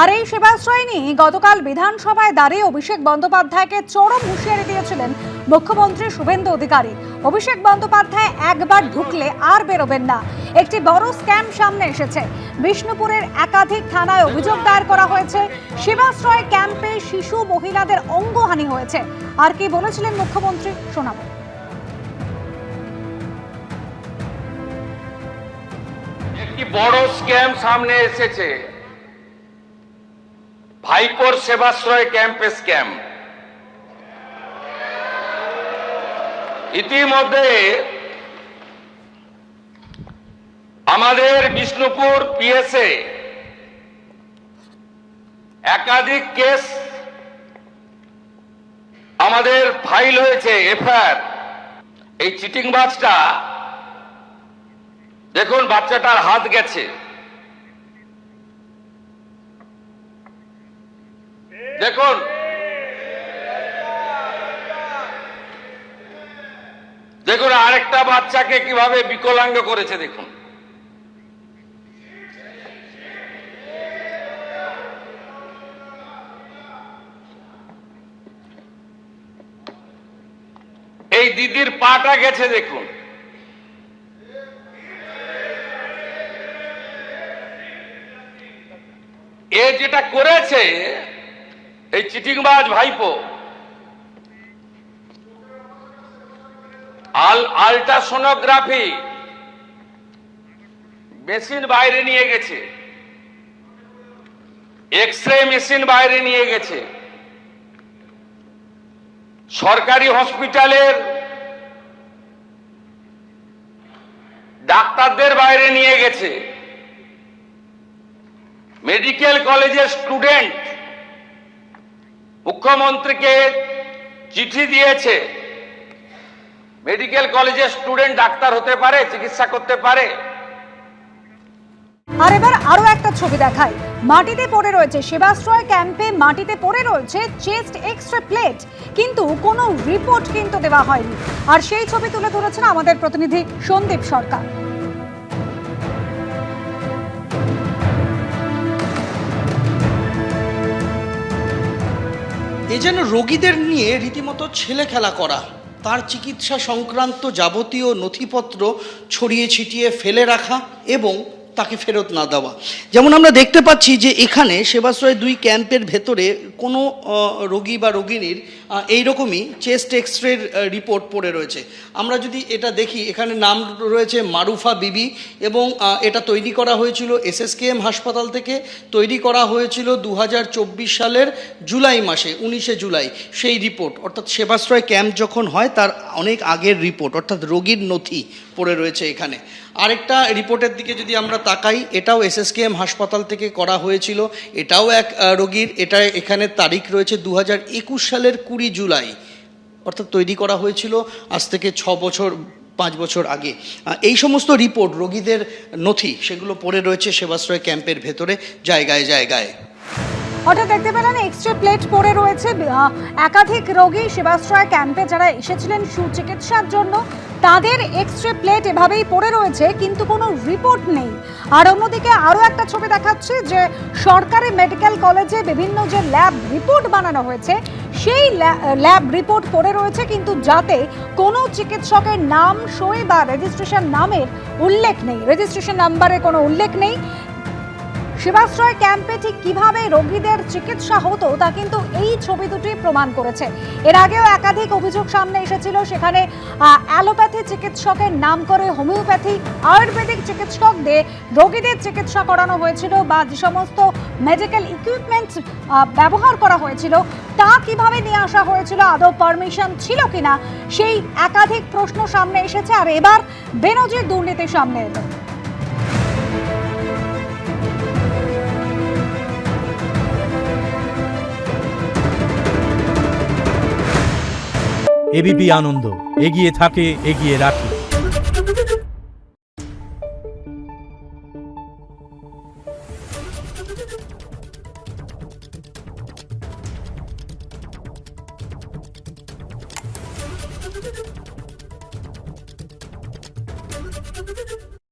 আর এই সেবাশ্রয় নিয়ে গতকাল বিধানসভায় দাঁড়িয়ে অভিষেক বন্দ্যোপাধ্যায়কে চরম হুঁশিয়ারি দিয়েছিলেন মুখ্যমন্ত্রী শুভেন্দু অধিকারী। অভিষেক বন্দ্যোপাধ্যায় একবার ঢুকলে আর বেরোবেন না। একটি বড় স্ক্যাম সামনে এসেছে। বিষ্ণুপুরের একাধিক থানায় অভিযোগ দায়ের করা হয়েছে। সেবাশ্রয় ক্যাম্পে শিশু মহিলাদের অঙ্গহানি হয়েছে। আর কি বলেছিলেন মুখ্যমন্ত্রী শোনাবো। একটি বড় স্ক্যাম সামনে এসেছে, ভাইপোর সেবাশ্রয় ক্যাম্পে স্ক্যাম। ইতিমধ্যে আমাদের বিষ্ণুপুর পিএসএ একাধিক কেস আমাদের ফাইল হয়েছে, এফআইআর। এই চিটিংবাজটা দেখুন, বাচ্চাটার হাত গেছে, দেখুন দেখুন আরেকটা বাচ্চাকে কিভাবে বিকলাঙ্গ করেছে। দেখুন, এই দিদির পাটা গেছে, দেখুন। এ যেটা করেছে এই চিটিংবাজ ভাইপো, আল্ট্রাসোনোগ্রাফি মেশিন বাইরে নিয়ে গেছে, এক্সরে মেশিন বাইরে নিয়ে গেছে, সরকারি হসপিটালের ডাক্তারদের বাইরে নিয়ে গেছে, মেডিকেল কলেজের স্টুডেন্ট মুখ্যমন্ত্রীকে চিঠি দিয়েছে। মেডিকেল কলেজের স্টুডেন্ট ডাক্তার হতে পারে, চিকিৎসা করতে পারে। আর এবার আরো একটা ছবি দেখাই। মাটিতে পড়ে রয়েছে সেবাশ্রয় ক্যাম্পে, মাটিতে পড়ে রয়েছে চেস্ট এক্সরে প্লেট, কিন্তু কোনো রিপোর্ট কিন্তু দেওয়া হয়নি। আর সেই ছবি তুলে ধরেছেন আমাদের প্রতিনিধি সন্দীপ সরকার। এ যেন রোগীদের নিয়ে রীতিমতো ছেলে খেলা করা। তার চিকিৎসা সংক্রান্ত যাবতীয় নথিপত্র ছড়িয়ে ছিটিয়ে ফেলে রাখা এবং তাকে ফেরত না দেওয়া। যেমন আমরা দেখতে পাচ্ছি যে এখানে সেবাশ্রয় 2 ক্যাম্পের ভেতরে কোনো রোগী বা রোগিনীর এইরকমই চেস্ট এক্সরের রিপোর্ট পড়ে রয়েছে। আমরা যদি এটা দেখি, এখানে নাম রয়েছে মারুফা বিবি এবং এটা তৈরি করা হয়েছিল SSKM হাসপাতাল থেকে। তৈরি করা হয়েছিল 2024 সালের জুলাই মাসে, 19শে জুলাই। সেই রিপোর্ট, অর্থাৎ সেবাশ্রয় ক্যাম্প যখন হয় তার অনেক আগের রিপোর্ট, অর্থাৎ রোগীর নথি পড়ে রয়েছে এখানে। আরেকটা রিপোর্টের দিকে যদি আমরা তাকাই, এটাও SSKM হাসপাতাল থেকে করা হয়েছিল, এটাও এক রোগীর। এটা এখানে তারিখ রয়েছে 2021 সালের 20 জুলাই, অর্থাৎ তৈরি করা হয়েছিল আজ থেকে 5 বছর আগে। এই সমস্ত রিপোর্ট, রোগীদের নথি, সেগুলো পড়ে রয়েছে সেবাশ্রয় ক্যাম্পের ভেতরে জায়গায় জায়গায়। অর্থাৎ দেখতে পেলেন এক্সরে প্লেট পড়ে রয়েছে। একাধিক রোগী সেবাশ্রয় ক্যাম্পে যারা এসেছিলেন সুচিকিৎসার জন্য, তাদের এক্সরে প্লেট এভাবেই পড়ে রয়েছে, কিন্তু কোনো রিপোর্ট নেই। আর অন্যদিকে আরও একটা ছবি দেখাচ্ছে যে সরকারি মেডিকেল কলেজে বিভিন্ন যে ল্যাব রিপোর্ট বানানো হয়েছে, সেই ল্যাব রিপোর্ট পড়ে রয়েছে, কিন্তু যাতে কোনো চিকিৎসকের নাম, সই বা রেজিস্ট্রেশন নামের উল্লেখ নেই, রেজিস্ট্রেশন নাম্বারে কোনো উল্লেখ নেই। সেবাশ্রয় ক্যাম্পে ঠিক কিভাবে রোগীদের চিকিৎসা হতো তা কিন্তু এই ছবি দুটি প্রমাণ করেছে। এর আগেও একাধিক অভিযোগ সামনে এসেছিল, সেখানে অ্যালোপ্যাথি চিকিৎসকের নাম করে হোমিওপ্যাথি, আয়ুর্বেদিক চিকিৎসক দিয়ে রোগীদের চিকিৎসা করানো হয়েছিল, বা যে সমস্ত মেডিকেল ইকুইপমেন্টস ব্যবহার করা হয়েছিল তা কিভাবে নিয়ে আসা হয়েছিল, আদৌ পারমিশন ছিল কিনা, সেই একাধিক প্রশ্ন সামনে এসেছে। আর এবার বেনজির দুর্নীতি সামনে এলো। এবিপি আনন্দ এগিয়ে থাকে, এগিয়ে রাখে।